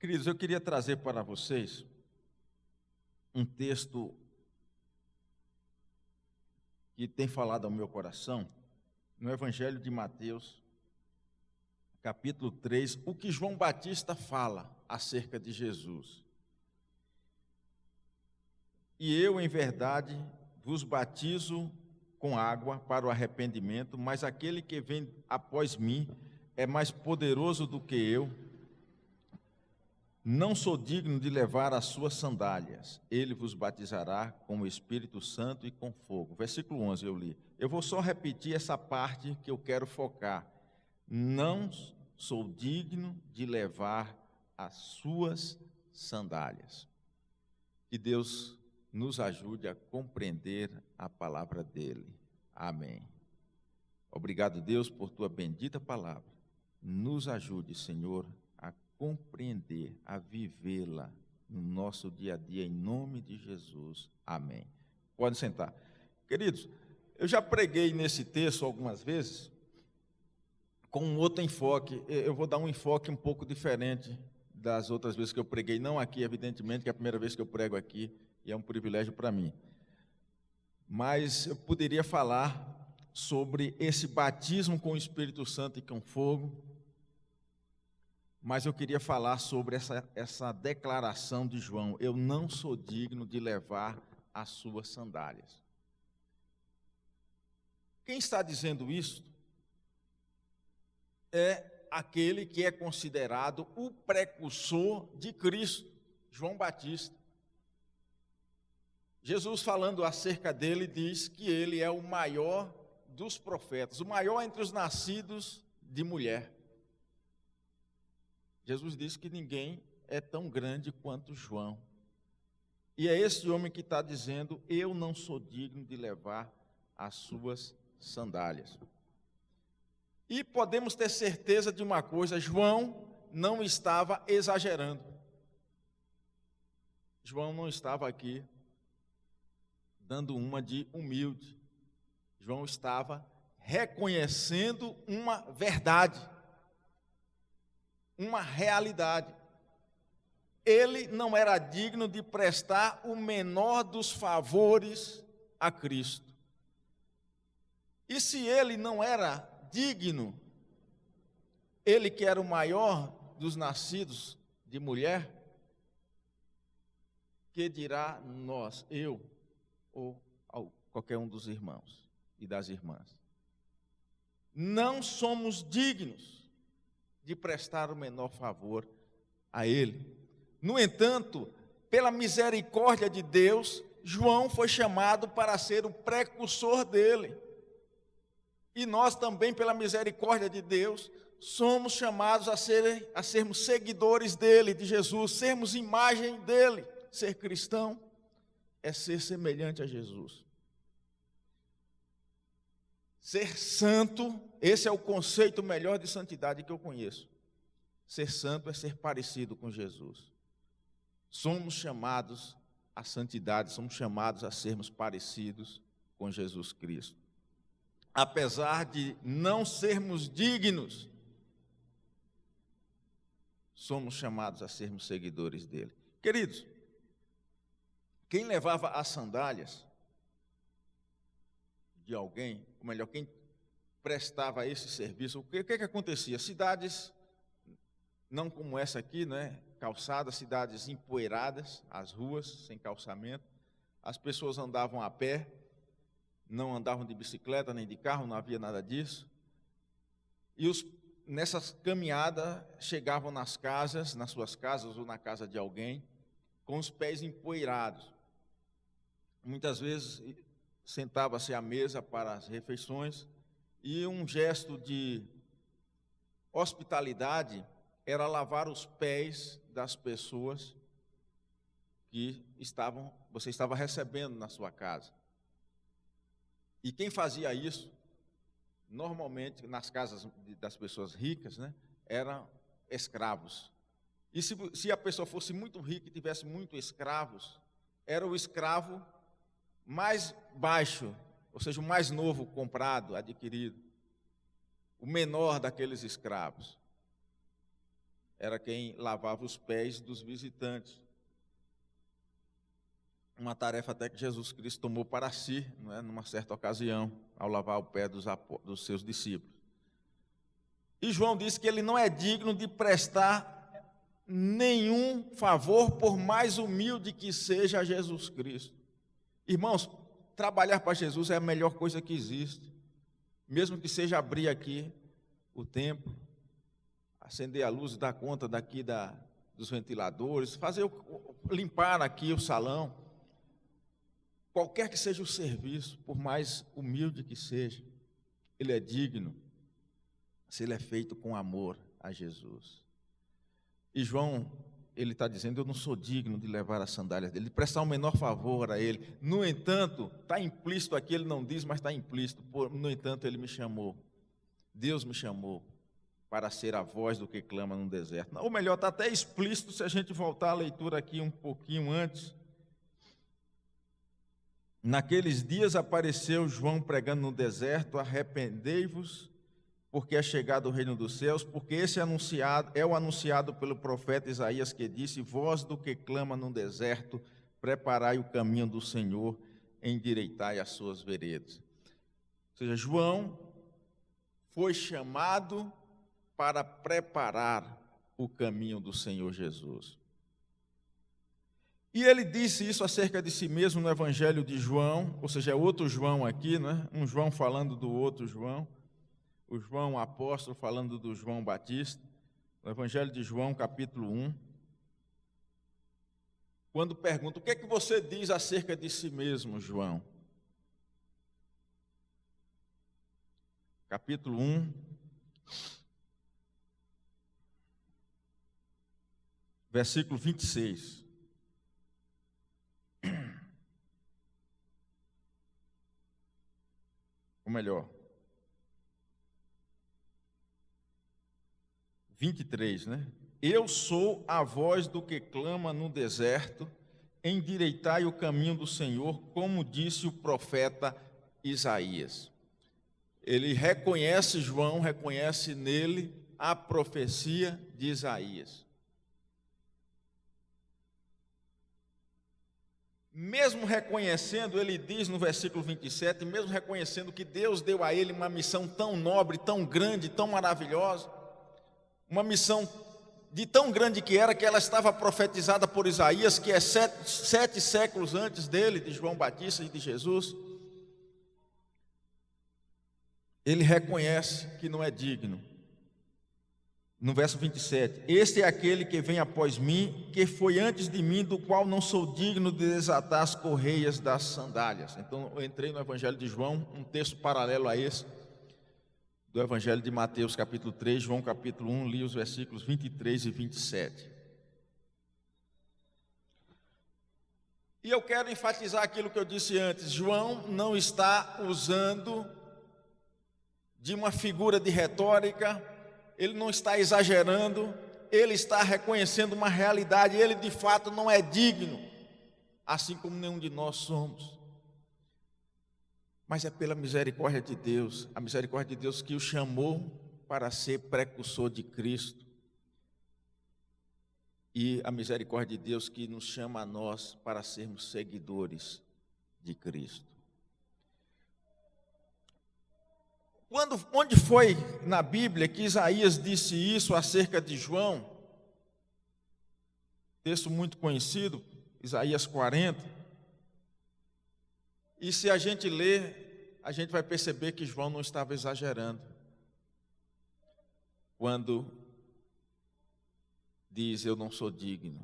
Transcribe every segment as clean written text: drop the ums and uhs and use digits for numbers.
Queridos, eu queria trazer para vocês um texto que tem falado ao meu coração, no Evangelho de Mateus, capítulo 3, o que João Batista fala acerca de Jesus. E eu, em verdade, vos batizo com água para o arrependimento, mas aquele que vem após mim é mais poderoso do que eu. Não sou digno de levar as suas sandálias. Ele vos batizará com o Espírito Santo e com fogo. Versículo 11 eu li. Eu vou só repetir essa parte que eu quero focar. Não sou digno de levar as suas sandálias. Que Deus nos ajude a compreender a palavra dele. Amém. Obrigado, Deus, por tua bendita palavra. Nos ajude, Senhor, a compreender, a vivê-la no nosso dia a dia, em nome de Jesus. Amém. Pode sentar. Queridos, eu já preguei nesse texto algumas vezes com um outro enfoque. Eu vou dar um enfoque um pouco diferente das outras vezes que eu preguei, não aqui, evidentemente, que é a primeira vez que eu prego aqui, e é um privilégio para mim. Mas eu poderia falar sobre esse batismo com o Espírito Santo e com fogo, mas eu queria falar sobre essa declaração de João: eu não sou digno de levar as suas sandálias. Quem está dizendo isso é aquele que é considerado o precursor de Cristo, João Batista. Jesus, falando acerca dele, diz que ele é o maior dos profetas, o maior entre os nascidos de mulher. Jesus disse que ninguém é tão grande quanto João. E é esse homem que está dizendo: eu não sou digno de levar as suas sandálias. E podemos ter certeza de uma coisa: João não estava exagerando. João não estava aqui dando uma de humilde. João estava reconhecendo uma verdade, uma realidade. Ele não era digno de prestar o menor dos favores a Cristo. E se ele não era digno, ele que era o maior dos nascidos de mulher, que dirá nós, eu ou qualquer um dos irmãos e das irmãs? Não somos dignos de prestar o menor favor a ele. No entanto, pela misericórdia de Deus, João foi chamado para ser o precursor dele. E nós também, pela misericórdia de Deus, somos chamados a sermos seguidores dele, de Jesus, sermos imagem dele. Ser cristão é ser semelhante a Jesus. Ser santo, esse é o conceito melhor de santidade que eu conheço. Ser santo é ser parecido com Jesus. Somos chamados à santidade, somos chamados a sermos parecidos com Jesus Cristo. Apesar de não sermos dignos, somos chamados a sermos seguidores dele. Queridos, quem levava as sandálias de alguém, ou melhor, quem prestava esse serviço, o que acontecia? Cidades, não como essa aqui, né? Calçadas, cidades empoeiradas, as ruas sem calçamento, as pessoas andavam a pé, não andavam de bicicleta nem de carro, não havia nada disso. E nessas caminhadas chegavam nas casas, nas suas casas ou na casa de alguém, com os pés empoeirados. Muitas vezes sentava-se à mesa para as refeições e um gesto de hospitalidade era lavar os pés das pessoas que você estava recebendo na sua casa. E quem fazia isso, normalmente nas casas das pessoas ricas, né, eram escravos. E se a pessoa fosse muito rica e tivesse muitos escravos, era o escravo mais baixo, ou seja, o mais novo comprado, adquirido, o menor daqueles escravos. era quem lavava os pés dos visitantes. Uma tarefa até que Jesus Cristo tomou para si, não é, numa certa ocasião, ao lavar o pé dos seus discípulos. E João disse que ele não é digno de prestar nenhum favor, por mais humilde que seja Jesus Cristo. Irmãos, trabalhar para Jesus é a melhor coisa que existe. Mesmo que seja abrir aqui o templo, acender a luz, dar conta daqui dos ventiladores, limpar aqui o salão, qualquer que seja o serviço, por mais humilde que seja, ele é digno, se ele é feito com amor a Jesus. E João, ele está dizendo, eu não sou digno de levar as sandálias dele, de prestar o menor favor a ele. No entanto, está implícito aqui, ele não diz, mas está implícito. No entanto, ele me chamou, Deus me chamou para ser a voz do que clama no deserto. Ou melhor, está até explícito se a gente voltar à leitura aqui um pouquinho antes. Naqueles dias apareceu João pregando no deserto, arrependei-vos, porque é chegado o reino dos céus, porque esse é o anunciado pelo profeta Isaías, que disse, voz do que clama no deserto, preparai o caminho do Senhor, endireitai as suas veredas. Ou seja, João foi chamado para preparar o caminho do Senhor Jesus. E ele disse isso acerca de si mesmo no Evangelho de João, ou seja, é outro João aqui, né? Um João falando do outro João, o João apóstolo falando do João Batista, no Evangelho de João, capítulo 1, quando pergunta, o que é que você diz acerca de si mesmo, João? Capítulo 1, versículo 26. Ou melhor, 23, né? Eu sou a voz do que clama no deserto, endireitai o caminho do Senhor, como disse o profeta Isaías. Ele reconhece, João reconhece nele a profecia de Isaías. Mesmo reconhecendo, ele diz no versículo 27, mesmo reconhecendo que Deus deu a ele uma missão tão nobre, tão grande, tão maravilhosa, uma missão de tão grande que ela estava profetizada por Isaías, que é sete séculos antes dele, de João Batista e de Jesus. Ele reconhece que não é digno. No verso 27, este é aquele que vem após mim, que foi antes de mim, do qual não sou digno de desatar as correias das sandálias. Então, eu entrei no Evangelho de João, um texto paralelo a esse, do Evangelho de Mateus, capítulo 3, João, capítulo 1, li os versículos 23 e 27. E eu quero enfatizar aquilo que eu disse antes, João não está usando de uma figura de retórica, ele não está exagerando, ele está reconhecendo uma realidade, ele de fato não é digno, assim como nenhum de nós somos. Mas é pela misericórdia de Deus, a misericórdia de Deus que o chamou para ser precursor de Cristo. E a misericórdia de Deus que nos chama a nós para sermos seguidores de Cristo. Onde foi na Bíblia que Isaías disse isso acerca de João? Texto muito conhecido, Isaías 40. E se a gente ler, a gente vai perceber que João não estava exagerando quando diz, eu não sou digno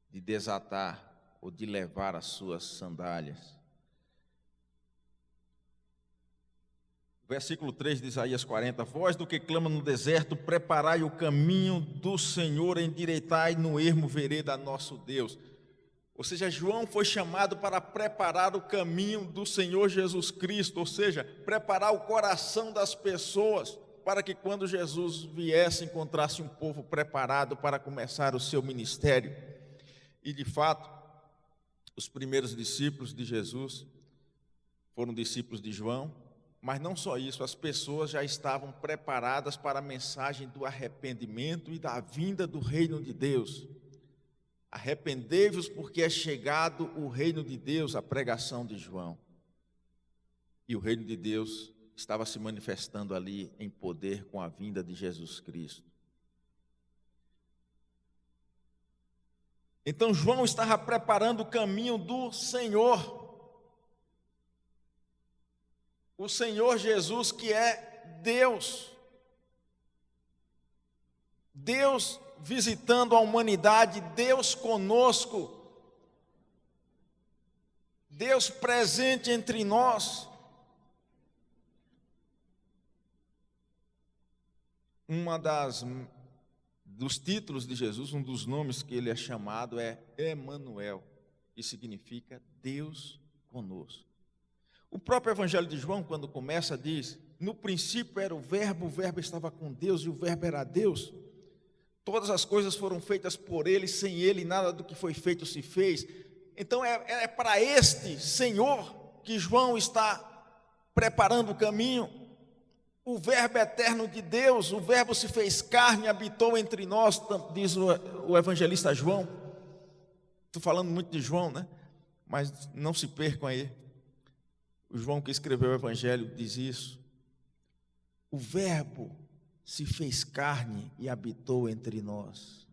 de desatar ou de levar as suas sandálias. Versículo 3 de Isaías 40, voz do que clama no deserto, preparai o caminho do Senhor, endireitai no ermo vereda nosso Deus. Ou seja, João foi chamado para preparar o caminho do Senhor Jesus Cristo, ou seja, preparar o coração das pessoas, para que quando Jesus viesse, encontrasse um povo preparado para começar o seu ministério. E de fato, os primeiros discípulos de Jesus foram discípulos de João, Mas não só isso, as pessoas já estavam preparadas para a mensagem do arrependimento e da vinda do reino de Deus. Arrependei-vos porque é chegado o reino de Deus, a pregação de João. E o reino de Deus estava se manifestando ali em poder com a vinda de Jesus Cristo. Então João estava preparando o caminho do Senhor. O Senhor Jesus, que é Deus. Deus visitando a humanidade, Deus conosco. Deus presente entre nós. Dos títulos de Jesus, um dos nomes que ele é chamado é Emanuel, que significa Deus conosco. O próprio Evangelho de João, quando começa, diz: no princípio era o Verbo estava com Deus e o Verbo era Deus. Todas as coisas foram feitas por ele, sem ele nada do que foi feito se fez. Então é para este Senhor que João está preparando o caminho. O Verbo eterno de Deus, o Verbo se fez carne e habitou entre nós, diz o evangelista João. Estou falando muito de João, né? Mas não se percam aí. O João que escreveu o Evangelho diz isso. O Verbo se fez carne e habitou entre nós.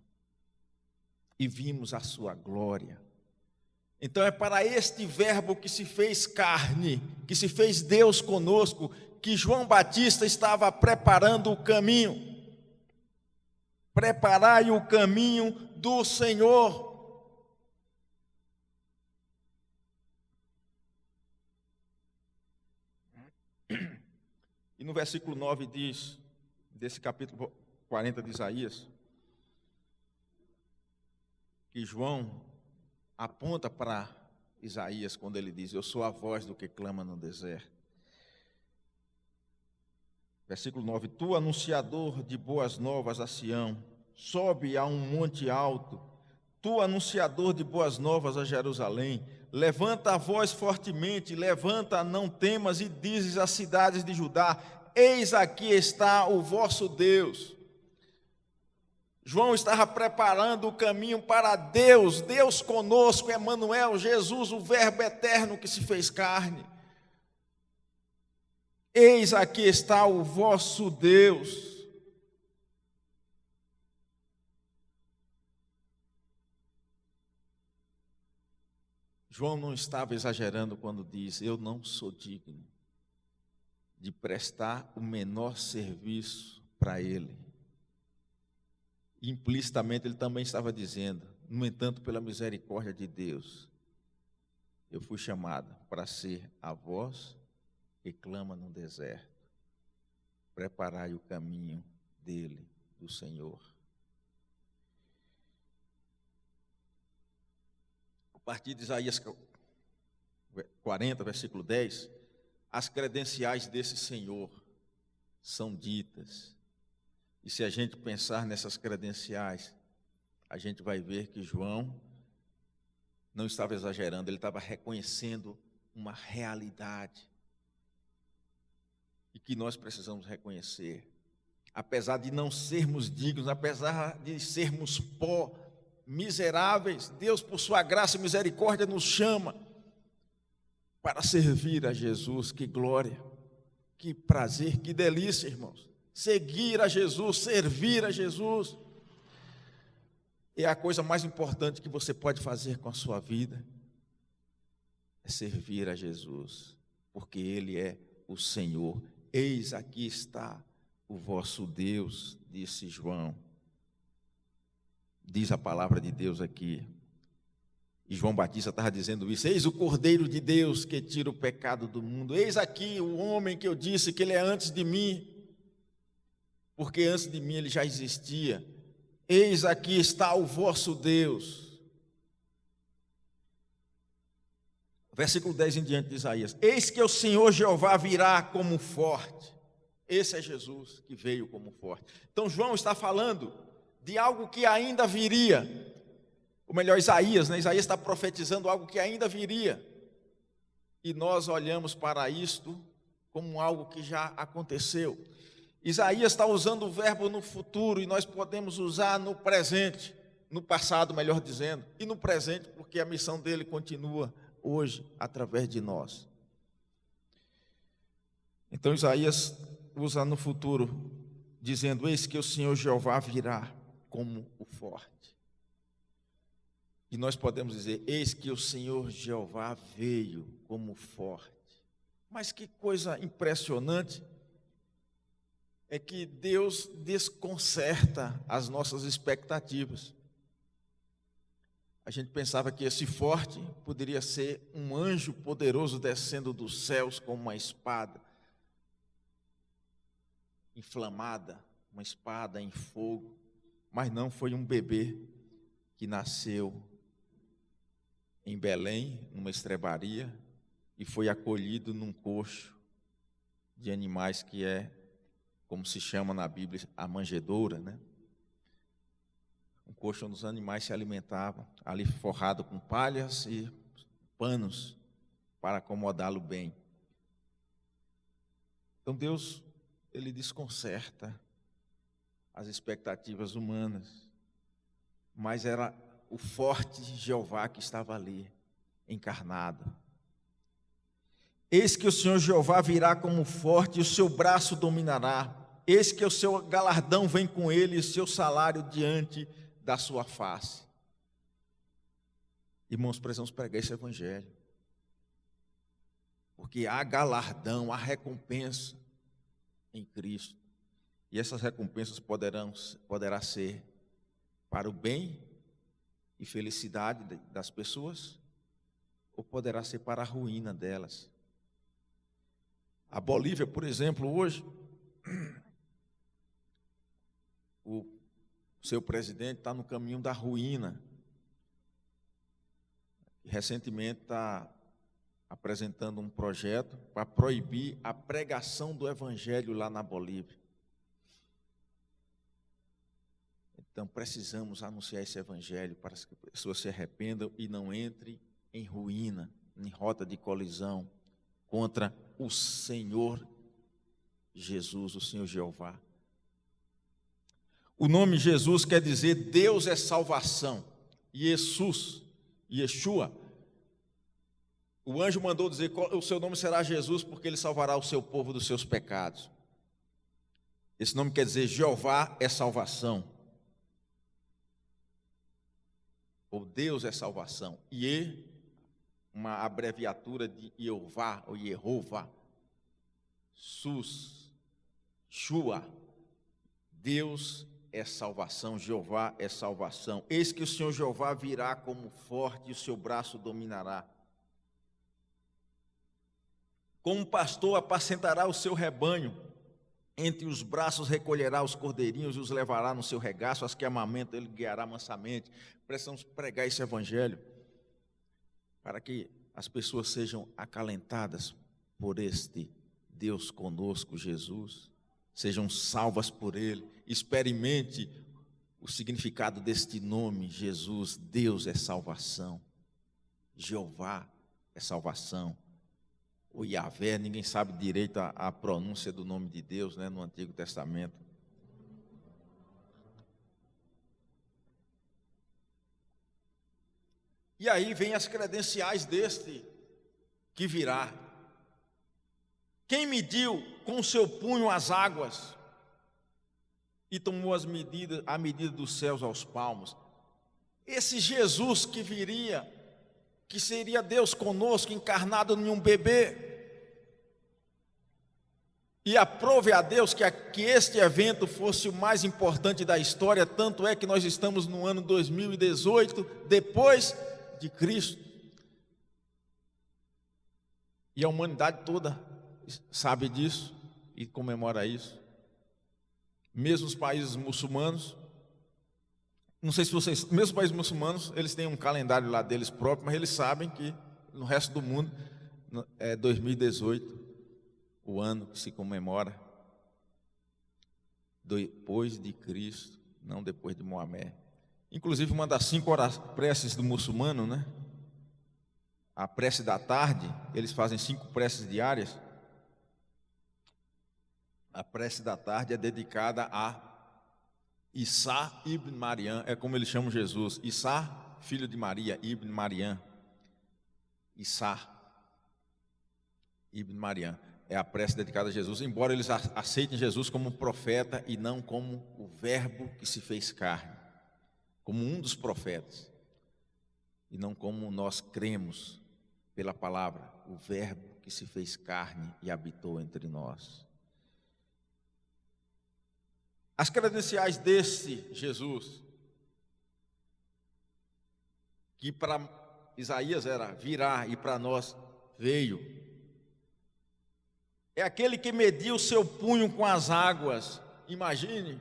E vimos a sua glória. Então é para este Verbo que se fez carne, que se fez Deus conosco, que João Batista estava preparando o caminho. Preparai o caminho do Senhor. E no versículo 9 diz, desse capítulo 40 de Isaías, que João aponta para Isaías quando ele diz: eu sou a voz do que clama no deserto. Versículo 9: tu, anunciador de boas novas a Sião, sobe a um monte alto. Tu, anunciador de boas novas a Jerusalém, levanta a voz fortemente, levanta, não temas, e dizes às cidades de Judá: eis aqui está o vosso Deus. João estava preparando o caminho para Deus, Deus conosco, Emanuel, Jesus, o Verbo eterno que se fez carne. Eis aqui está o vosso Deus. João não estava exagerando quando diz: eu não sou digno de prestar o menor serviço para ele. Implicitamente ele também estava dizendo: no entanto, pela misericórdia de Deus, eu fui chamado para ser a voz que clama no deserto. Preparai o caminho dele, do Senhor. A partir de Isaías 40, versículo 10, as credenciais desse Senhor são ditas. E se a gente pensar nessas credenciais, a gente vai ver que João não estava exagerando, ele estava reconhecendo uma realidade. E que nós precisamos reconhecer. Apesar de não sermos dignos, apesar de sermos pó, miseráveis, Deus, por sua graça e misericórdia, nos chama para servir a Jesus. Que glória, que prazer, que delícia, irmãos. Seguir a Jesus, servir a Jesus, é a coisa mais importante que você pode fazer com a sua vida, é servir a Jesus, porque Ele é o Senhor. Eis aqui está o vosso Deus, disse João. Diz a palavra de Deus aqui. E João Batista estava dizendo isso: eis o Cordeiro de Deus que tira o pecado do mundo. Eis aqui o homem que eu disse que ele é antes de mim, porque antes de mim ele já existia. Eis aqui está o vosso Deus. Versículo 10 em diante de Isaías: eis que o Senhor Jeová virá como forte. Esse é Jesus que veio como forte. Então João está falando de algo que ainda viria. Ou melhor, Isaías, né? Isaías está profetizando algo que ainda viria. E nós olhamos para isto como algo que já aconteceu. Isaías está usando o verbo no futuro e nós podemos usar no presente, no passado, melhor dizendo, e no presente, porque a missão dele continua hoje através de nós. Então Isaías usa no futuro, dizendo: eis que o Senhor Jeová virá como o forte. E nós podemos dizer: eis que o Senhor Jeová veio como forte. Mas que coisa impressionante é que Deus desconcerta as nossas expectativas. A gente pensava que esse forte poderia ser um anjo poderoso descendo dos céus com uma espada inflamada, uma espada em fogo, mas não, foi um bebê que nasceu em Belém, numa estrebaria, e foi acolhido num coxo de animais que é, como se chama na Bíblia, a manjedoura, né? Um coxo onde os animais se alimentavam, ali forrado com palhas e panos para acomodá-lo bem. Então Deus, ele desconcerta as expectativas humanas, mas era o forte Jeová que estava ali, encarnado. Eis que o Senhor Jeová virá como forte, e o seu braço dominará. Eis que o seu galardão vem com ele, e o seu salário diante da sua face. Irmãos, precisamos pregar esse evangelho, porque há galardão, há recompensa em Cristo, e essas recompensas poderá ser para o bem e felicidade das pessoas, ou poderá ser para a ruína delas. A Bolívia, por exemplo, hoje, o seu presidente está no caminho da ruína. Recentemente está apresentando um projeto para proibir a pregação do evangelho lá na Bolívia. Então precisamos anunciar esse evangelho para que as pessoas se arrependam e não entrem em ruína, em rota de colisão contra o Senhor Jesus, o Senhor Jeová. O nome Jesus quer dizer Deus é salvação. Jesus, Yeshua. O anjo mandou dizer: o seu nome será Jesus, porque ele salvará o seu povo dos seus pecados. Esse nome quer dizer Jeová é salvação, ou Deus é salvação. Ie, uma abreviatura de Jeová ou Jeová. Sus, Shua, Deus é salvação, Jeová é salvação. Eis que o Senhor Jeová virá como forte, e o seu braço dominará. Como pastor apacentará o seu rebanho, entre os braços recolherá os cordeirinhos e os levará no seu regaço, as que amamentam ele guiará mansamente. Precisamos pregar esse evangelho para que as pessoas sejam acalentadas por este Deus conosco, Jesus, sejam salvas por ele. Experimente o significado deste nome, Jesus. Deus é salvação, Jeová é salvação. O Yahvé, ninguém sabe direito a pronúncia do nome de Deus, né, no Antigo Testamento. E aí vem as credenciais deste que virá. Quem mediu com seu punho as águas e tomou a medida dos céus aos palmos? Esse Jesus que viria, que seria Deus conosco, encarnado em um bebê. E aprove a Deus que este evento fosse o mais importante da história, tanto é que nós estamos no ano 2018, depois de Cristo. E a humanidade toda sabe disso e comemora isso. Mesmo os países muçulmanos, não sei se vocês, mesmo os países muçulmanos, eles têm um calendário lá deles próprio, mas eles sabem que no resto do mundo é 2018, o ano que se comemora depois de Cristo, não depois de Maomé. Inclusive, uma das 5 preces do muçulmano, né? A prece da tarde, eles fazem 5 preces diárias. A prece da tarde é dedicada a Issa ibn Mariam, é como eles chamam Jesus. Issa, filho de Maria, ibn Mariam. Issa ibn Mariam é a prece dedicada a Jesus, embora eles aceitem Jesus como profeta e não como o verbo que se fez carne, como um dos profetas, e não como nós cremos pela palavra, o verbo que se fez carne e habitou entre nós. As credenciais desse Jesus, que para Isaías era virá e para nós veio, é aquele que mediu o seu punho com as águas. Imagine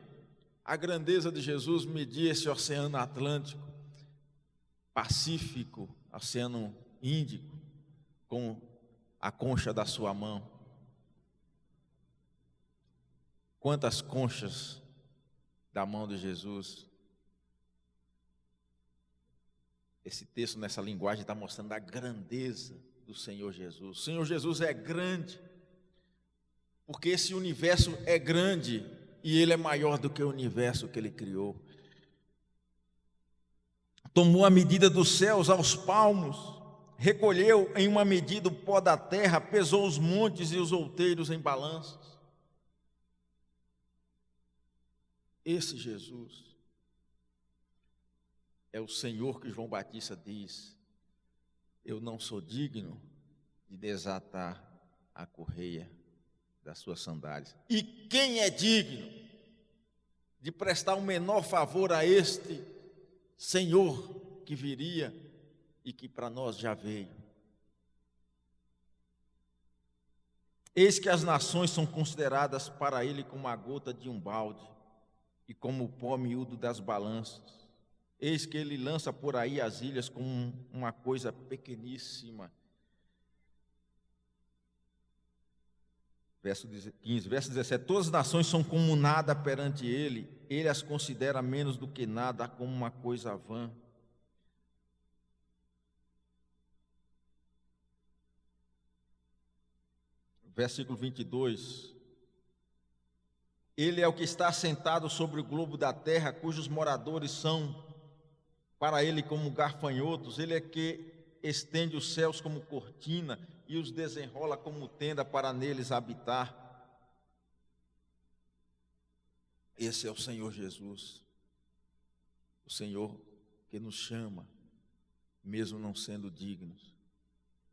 a grandeza de Jesus medir esse oceano Atlântico, Pacífico, Oceano Índico, com a concha da sua mão. Quantas conchas da mão de Jesus. Esse texto, nessa linguagem, está mostrando a grandeza do Senhor Jesus. O Senhor Jesus é grande, porque esse universo é grande e Ele é maior do que o universo que Ele criou. Tomou a medida dos céus aos palmos, recolheu em uma medida o pó da terra, pesou os montes e os outeiros em balanças. Esse Jesus é o Senhor que João Batista diz: eu não sou digno de desatar a correia das suas sandálias. E quem é digno de prestar o menor favor a este Senhor que viria e que para nós já veio? Eis que as nações são consideradas para ele como a gota de um balde e como o pó miúdo das balanças. Eis que ele lança por aí as ilhas como uma coisa pequeníssima. Verso 15, verso 17, todas as nações são como nada perante ele, ele as considera menos do que nada, como uma coisa vã. Versículo 22, ele é o que está assentado sobre o globo da terra, cujos moradores são para ele como gafanhotos. Ele é que estende os céus como cortina e os desenrola como tenda para neles habitar. Esse é o Senhor Jesus, o Senhor que nos chama, mesmo não sendo dignos,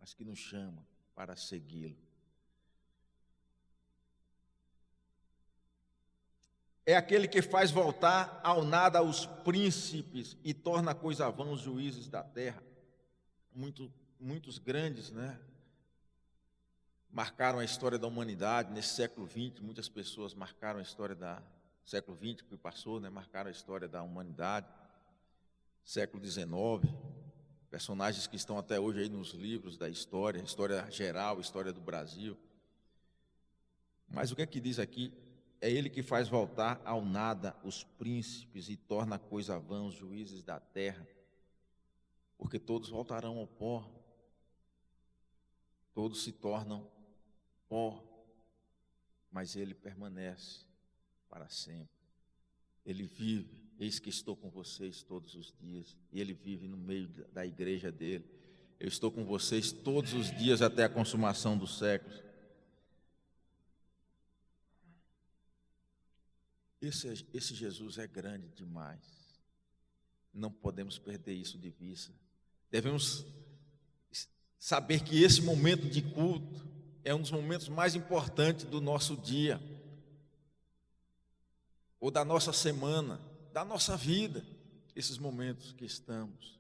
mas que nos chama para segui-lo. É aquele que faz voltar ao nada os príncipes e torna coisa vã os juízes da terra. Muitos grandes, né, marcaram a história da humanidade nesse século XX. Muitas pessoas marcaram a história do século XX que passou, né, marcaram a história da humanidade. Século XIX, personagens que estão até hoje aí nos livros da história geral, história do Brasil. Mas o que é que diz aqui? É ele que faz voltar ao nada os príncipes e torna coisa vã os juízes da terra, porque todos voltarão ao pó, todos se tornam pó, mas ele permanece para sempre. Ele vive, eis que estou com vocês todos os dias, e ele vive no meio da igreja dele. Eu estou com vocês todos os dias até a consumação dos séculos. Esse Jesus é grande demais. Não podemos perder isso de vista. Devemos saber que esse momento de culto é um dos momentos mais importantes do nosso dia, ou da nossa semana, da nossa vida. Esses momentos que estamos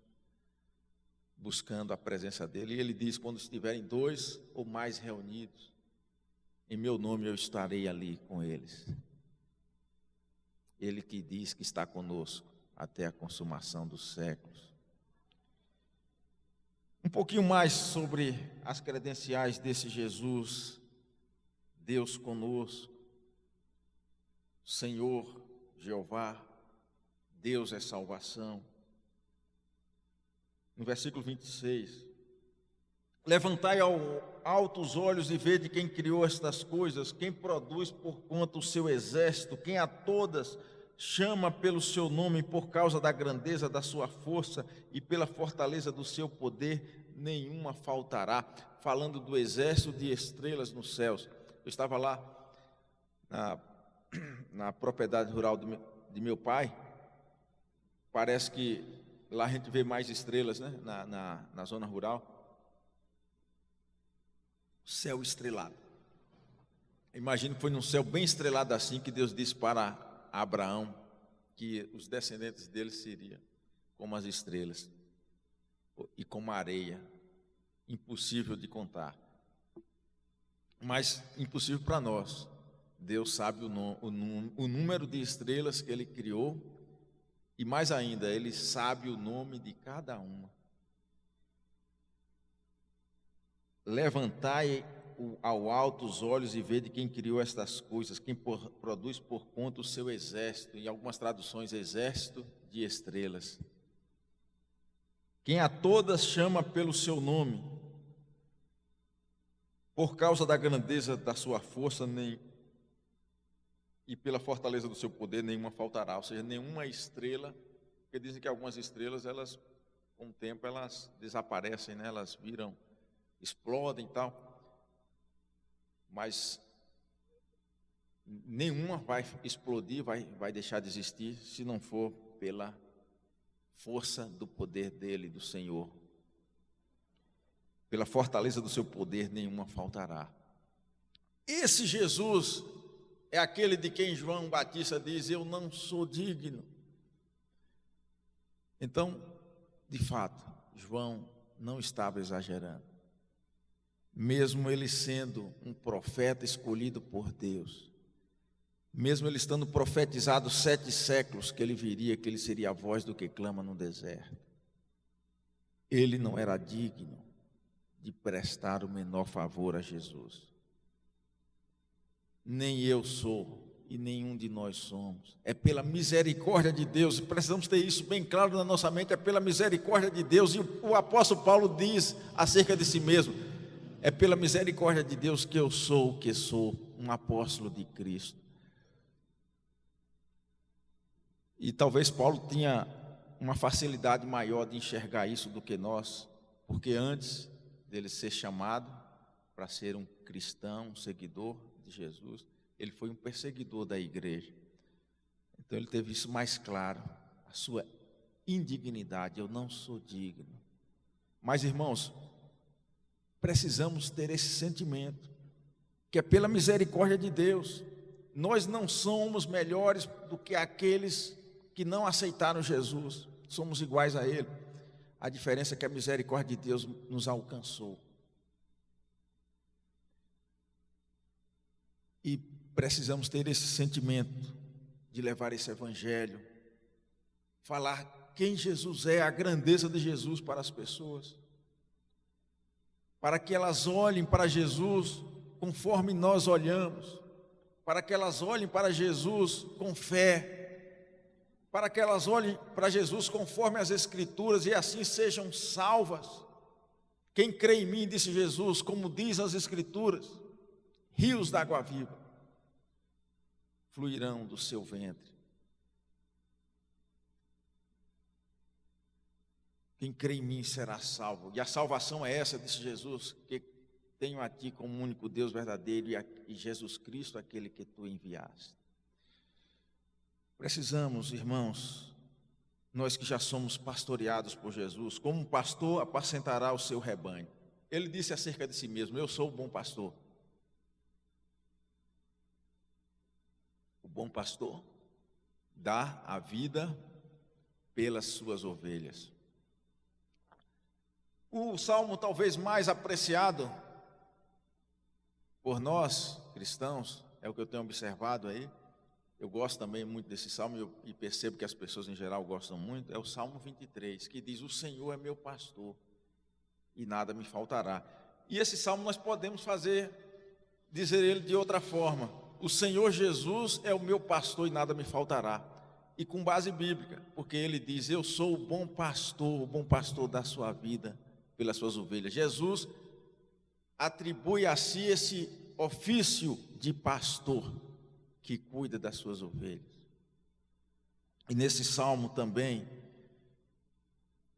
buscando a presença dele. E ele diz: quando estiverem 2 ou mais reunidos, em meu nome eu estarei ali com eles. Ele que diz que está conosco até a consumação dos séculos. Um pouquinho mais sobre as credenciais desse Jesus: Deus conosco, Senhor Jeová, Deus é salvação. No versículo 26, Levantai ao alto os olhos e vede quem criou estas coisas, quem produz por conta o seu exército, quem a todas chama pelo seu nome, por causa da grandeza da sua força e pela fortaleza do seu poder, nenhuma faltará. Falando do exército de estrelas nos céus. Eu estava lá na propriedade rural de meu pai. Parece que lá a gente vê mais estrelas, né? Na zona rural. Céu estrelado. Imagino que foi num céu bem estrelado assim que Deus disse para Abraão que os descendentes dele seriam como as estrelas e como a areia, impossível de contar, mas impossível para nós. Deus sabe o número de estrelas que Ele criou e mais ainda, Ele sabe o nome de cada uma. Levantai ao alto os olhos e vede quem criou estas coisas, quem produz por conta o seu exército, em algumas traduções, exército de estrelas. Quem a todas chama pelo seu nome, por causa da grandeza da sua força e pela fortaleza do seu poder, nenhuma faltará. Ou seja, nenhuma estrela, porque dizem que algumas estrelas, elas, com o tempo, elas desaparecem, né? Elas viram, explodem e tal, mas nenhuma vai explodir, vai deixar de existir, se não for pela força do poder dele, do Senhor. Pela fortaleza do seu poder, nenhuma faltará. Esse Jesus é aquele de quem João Batista diz: eu não sou digno. Então, de fato, João não estava exagerando. Mesmo ele sendo um profeta escolhido por Deus, mesmo ele estando profetizado 7 séculos que ele viria, que ele seria a voz do que clama no deserto, ele não era digno de prestar o menor favor a Jesus. Nem eu sou e nenhum de nós somos. É pela misericórdia de Deus, precisamos ter isso bem claro na nossa mente, é pela misericórdia de Deus. E o apóstolo Paulo diz acerca de si mesmo: é pela misericórdia de Deus que eu sou o que sou, um apóstolo de Cristo. E talvez Paulo tinha uma facilidade maior de enxergar isso do que nós, porque antes dele ser chamado para ser um cristão, um seguidor de Jesus, ele foi um perseguidor da igreja. Então ele teve isso mais claro, a sua indignidade: eu não sou digno. Mas, irmãos, precisamos ter esse sentimento, que é pela misericórdia de Deus. Nós não somos melhores do que aqueles que não aceitaram Jesus, somos iguais a Ele. A diferença é que a misericórdia de Deus nos alcançou. E precisamos ter esse sentimento de levar esse evangelho, falar quem Jesus é, a grandeza de Jesus para as pessoas, para que elas olhem para Jesus conforme nós olhamos, para que elas olhem para Jesus com fé, para que elas olhem para Jesus conforme as Escrituras e assim sejam salvas. Quem crê em mim, disse Jesus, como diz as Escrituras, rios da água viva fluirão do seu ventre. Quem crê em mim será salvo. E a salvação é essa, disse Jesus, que tenho a ti como único Deus verdadeiro e Jesus Cristo, aquele que tu enviaste. Precisamos, irmãos, nós que já somos pastoreados por Jesus, como um pastor apacentará o seu rebanho. Ele disse acerca de si mesmo: eu sou o bom pastor. O bom pastor dá a vida pelas suas ovelhas. O salmo talvez mais apreciado por nós, cristãos, é o que eu tenho observado aí. Eu gosto também muito desse salmo e percebo que as pessoas em geral gostam muito. É o Salmo 23, que diz: o Senhor é meu pastor e nada me faltará. E esse salmo nós podemos dizer ele de outra forma: o Senhor Jesus é o meu pastor e nada me faltará. E com base bíblica, porque ele diz: eu sou o bom pastor da sua vida pelas suas ovelhas. Jesus atribui a si esse ofício de pastor que cuida das suas ovelhas. E nesse salmo também,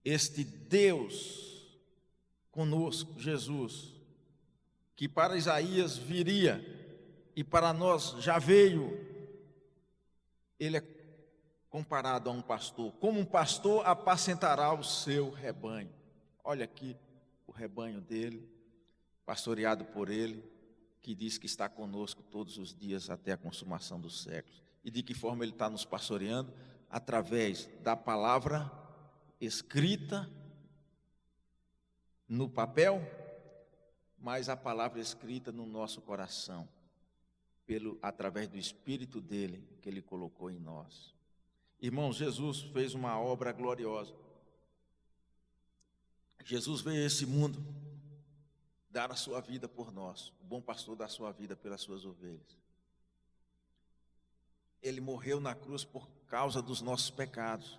este Deus conosco, Jesus, que para Isaías viria e para nós já veio, ele é comparado a um pastor. Como um pastor apacentará o seu rebanho. Olha aqui o rebanho dele, pastoreado por ele, que diz que está conosco todos os dias até a consumação dos séculos. E de que forma ele está nos pastoreando? Através da palavra escrita no papel, mas a palavra escrita no nosso coração, através do Espírito dele que ele colocou em nós. Irmãos, Jesus fez uma obra gloriosa. Jesus veio a esse mundo dar a sua vida por nós. O bom pastor dá a sua vida pelas suas ovelhas. Ele morreu na cruz por causa dos nossos pecados.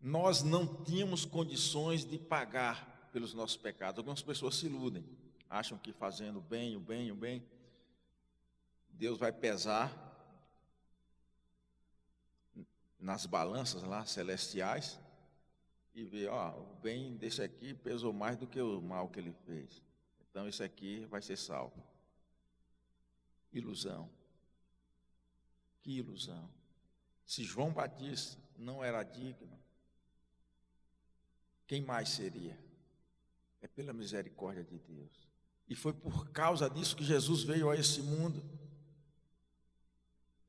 Nós não tínhamos condições de pagar pelos nossos pecados. Algumas pessoas se iludem, acham que fazendo o bem, Deus vai pesar nas balanças lá celestiais e ver, o bem desse aqui pesou mais do que o mal que ele fez. Então esse aqui vai ser salvo. Ilusão. Que ilusão. Se João Batista não era digno, quem mais seria? É pela misericórdia de Deus. E foi por causa disso que Jesus veio a esse mundo.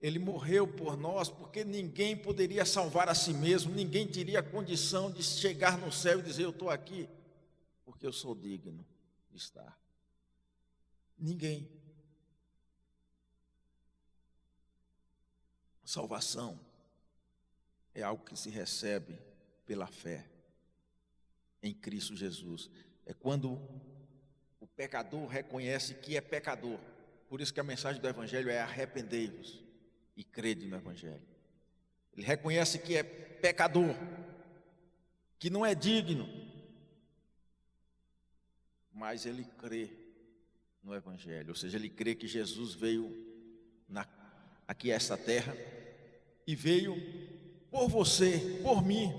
Ele morreu por nós, porque ninguém poderia salvar a si mesmo, ninguém teria a condição de chegar no céu e dizer, eu estou aqui, porque eu sou digno de estar. Ninguém. Salvação é algo que se recebe pela fé em Cristo Jesus. É quando o pecador reconhece que é pecador. Por isso que a mensagem do Evangelho é arrependei-vos e crede no Evangelho. Ele reconhece que é pecador, que não é digno, mas ele crê no Evangelho. Ou seja, ele crê que Jesus veio aqui a esta terra e veio por você, por mim.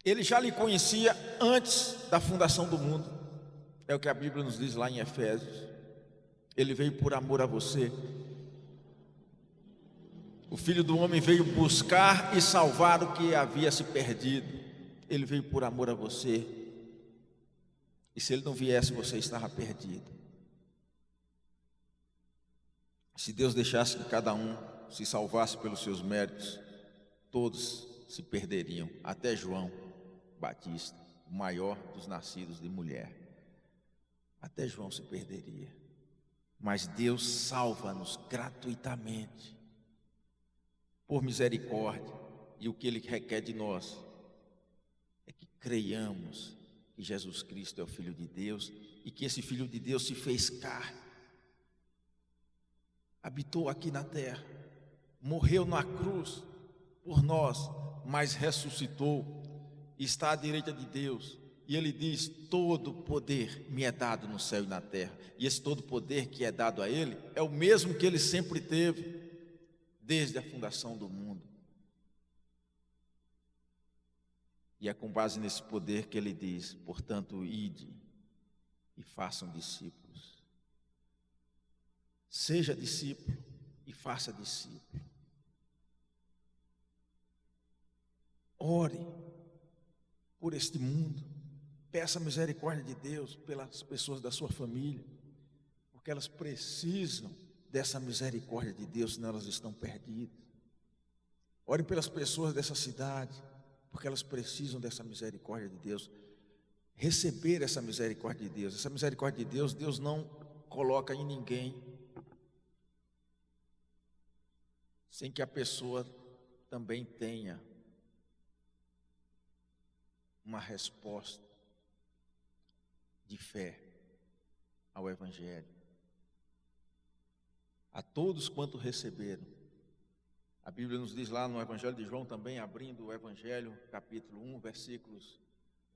Ele já lhe conhecia antes da fundação do mundo. É o que a Bíblia nos diz lá em Efésios. Ele veio por amor a você. O Filho do Homem veio buscar e salvar o que havia se perdido. Ele veio por amor a você. E se ele não viesse, você estava perdido. Se Deus deixasse que cada um se salvasse pelos seus méritos, todos se perderiam, até João Batista, o maior dos nascidos de mulher. Até João se perderia. Mas Deus salva-nos gratuitamente, por misericórdia, e o que Ele requer de nós é que creiamos que Jesus Cristo é o Filho de Deus e que esse Filho de Deus se fez carne, habitou aqui na terra, morreu na cruz por nós, mas ressuscitou, está à direita de Deus, e Ele diz, todo poder me é dado no céu e na terra, e esse todo poder que é dado a Ele, é o mesmo que Ele sempre teve, desde a fundação do mundo. E é com base nesse poder que Ele diz, portanto, ide e façam discípulos. Seja discípulo e faça discípulo. Ore por este mundo, peça a misericórdia de Deus pelas pessoas da sua família, porque elas precisam dessa misericórdia de Deus, senão elas estão perdidas. Ore pelas pessoas dessa cidade, porque elas precisam dessa misericórdia de Deus, receber essa misericórdia de Deus. Essa misericórdia de Deus, Deus não coloca em ninguém sem que a pessoa também tenha uma resposta de fé ao Evangelho. A todos quanto receberam. A Bíblia nos diz lá no Evangelho de João também, abrindo o Evangelho, capítulo 1, versículos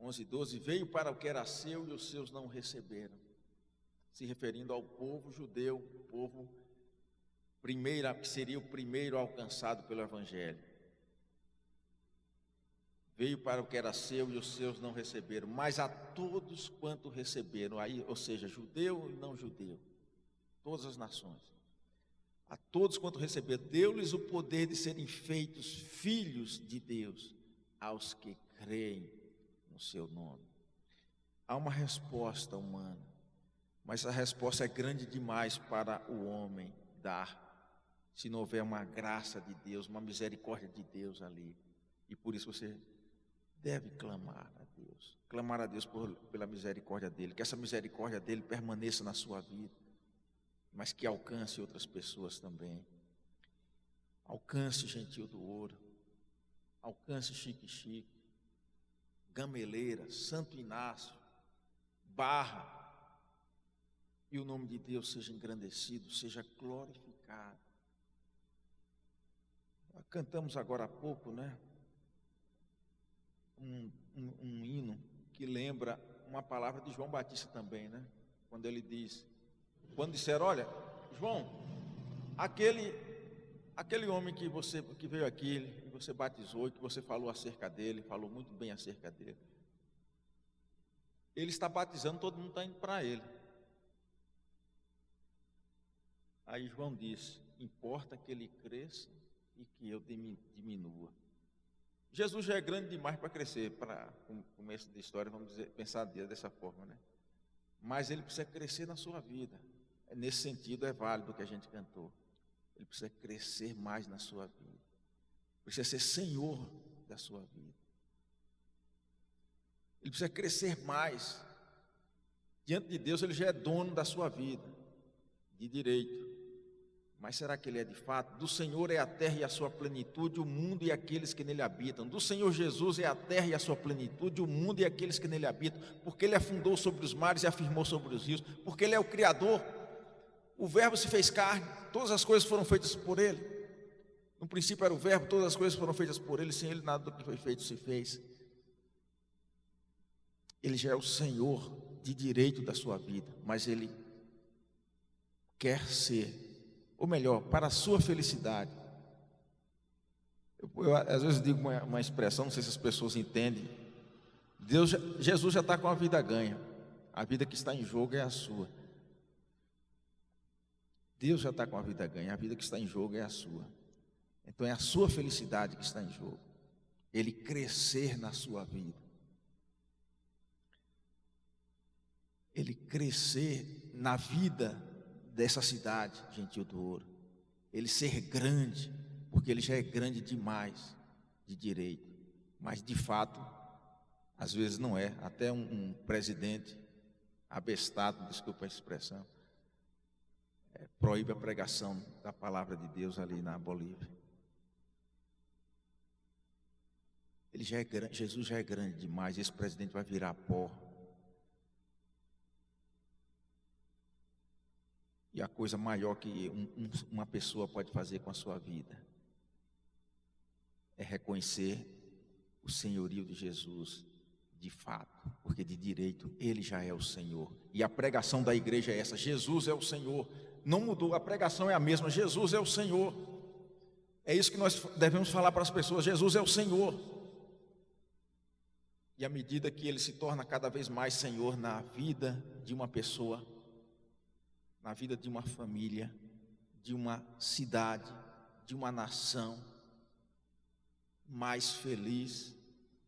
11:12, veio para o que era seu e os seus não o receberam. Se referindo ao povo judeu, o povo que seria o primeiro alcançado pelo Evangelho. Veio para o que era seu e os seus não receberam, mas a todos quanto receberam, aí, ou seja, judeu e não judeu, todas as nações, a todos quanto receberam, deu-lhes o poder de serem feitos filhos de Deus, aos que creem no seu nome. Há uma resposta humana, mas a resposta é grande demais para o homem dar, se não houver uma graça de Deus, uma misericórdia de Deus ali. E por isso você deve clamar a Deus pela misericórdia dele, que essa misericórdia dele permaneça na sua vida, mas que alcance outras pessoas também. Alcance Gentil do Ouro, alcance Xique-Xique, Gameleira, Santo Inácio, Barra, e o nome de Deus seja engrandecido, seja glorificado. Cantamos agora há pouco, né? Um hino que lembra uma palavra de João Batista também, né? Quando ele diz, quando disseram, olha, João, aquele homem que veio aqui, que você batizou e que você falou acerca dele, falou muito bem acerca dele, ele está batizando, todo mundo está indo para ele. Aí João disse, importa que ele cresça e que eu diminua. Jesus já é grande demais para crescer, para começo da história, vamos pensar dessa forma, né? Mas ele precisa crescer na sua vida. Nesse sentido é válido o que a gente cantou. Ele precisa crescer mais na sua vida. Precisa ser senhor da sua vida. Ele precisa crescer mais. Diante de Deus ele já é dono da sua vida, de direito. Mas será que ele é de fato? Do Senhor é a terra e a sua plenitude, o mundo e aqueles que nele habitam. Do Senhor Jesus é a terra e a sua plenitude, o mundo e aqueles que nele habitam. Porque ele afundou sobre os mares e afirmou sobre os rios. Porque ele é o Criador. O Verbo se fez carne, todas as coisas foram feitas por ele. No princípio era o Verbo, todas as coisas foram feitas por ele, sem ele nada do que foi feito se fez. Ele já é o Senhor de direito da sua vida, mas ele quer ser, ou melhor, para a sua felicidade. Eu às vezes digo uma expressão, não sei se as pessoas entendem. Jesus já está com a vida ganha. A vida que está em jogo é a sua. Deus já está com a vida ganha. A vida que está em jogo é a sua. Então é a sua felicidade que está em jogo. Ele crescer na sua vida. Ele crescer na vida dessa cidade, Gentil do Ouro. Ele ser grande, porque ele já é grande demais de direito. Mas de fato, às vezes não é. Até um presidente abestado, desculpa a expressão, proíbe a pregação da palavra de Deus ali na Bolívia. Ele já é grande, Jesus já é grande demais, esse presidente vai virar pó. E a coisa maior que uma pessoa pode fazer com a sua vida é reconhecer o senhorio de Jesus de fato, porque de direito ele já é o Senhor. E a pregação da igreja é essa: Jesus é o Senhor. Não mudou, a pregação é a mesma: Jesus é o Senhor. É isso que nós devemos falar para as pessoas: Jesus é o Senhor. E à medida que ele se torna cada vez mais Senhor na vida de uma pessoa, na vida de uma família, de uma cidade, de uma nação, mais feliz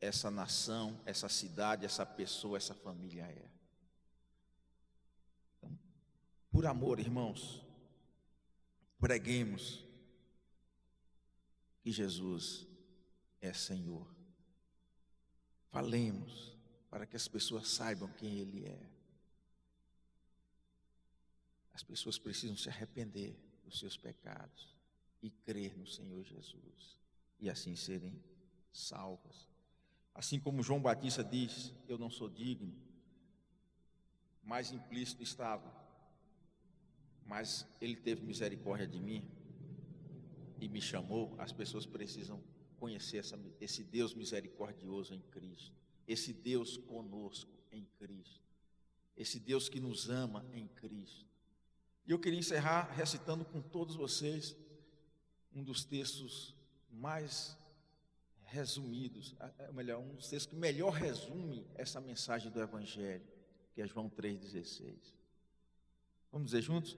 essa nação, essa cidade, essa pessoa, essa família é. Então, por amor, irmãos, preguemos que Jesus é Senhor. Falemos para que as pessoas saibam quem Ele é. As pessoas precisam se arrepender dos seus pecados e crer no Senhor Jesus, e assim serem salvas. Assim como João Batista diz: eu não sou digno, mais implícito estava, mas ele teve misericórdia de mim e me chamou. As pessoas precisam conhecer esse Deus misericordioso em Cristo, esse Deus conosco em Cristo, esse Deus que nos ama em Cristo. E eu queria encerrar recitando com todos vocês um dos textos mais resumidos, melhor, um dos textos que melhor resume essa mensagem do Evangelho, que é João 3,16. Vamos dizer juntos?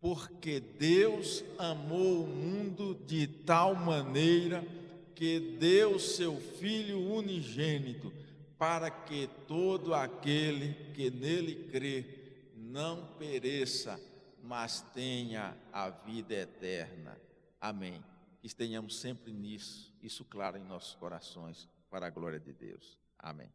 Porque Deus amou o mundo de tal maneira que deu seu Filho unigênito, para que todo aquele que nele crê não pereça, mas tenha a vida eterna. Amém. Que tenhamos sempre isso claro em nossos corações, para a glória de Deus. Amém.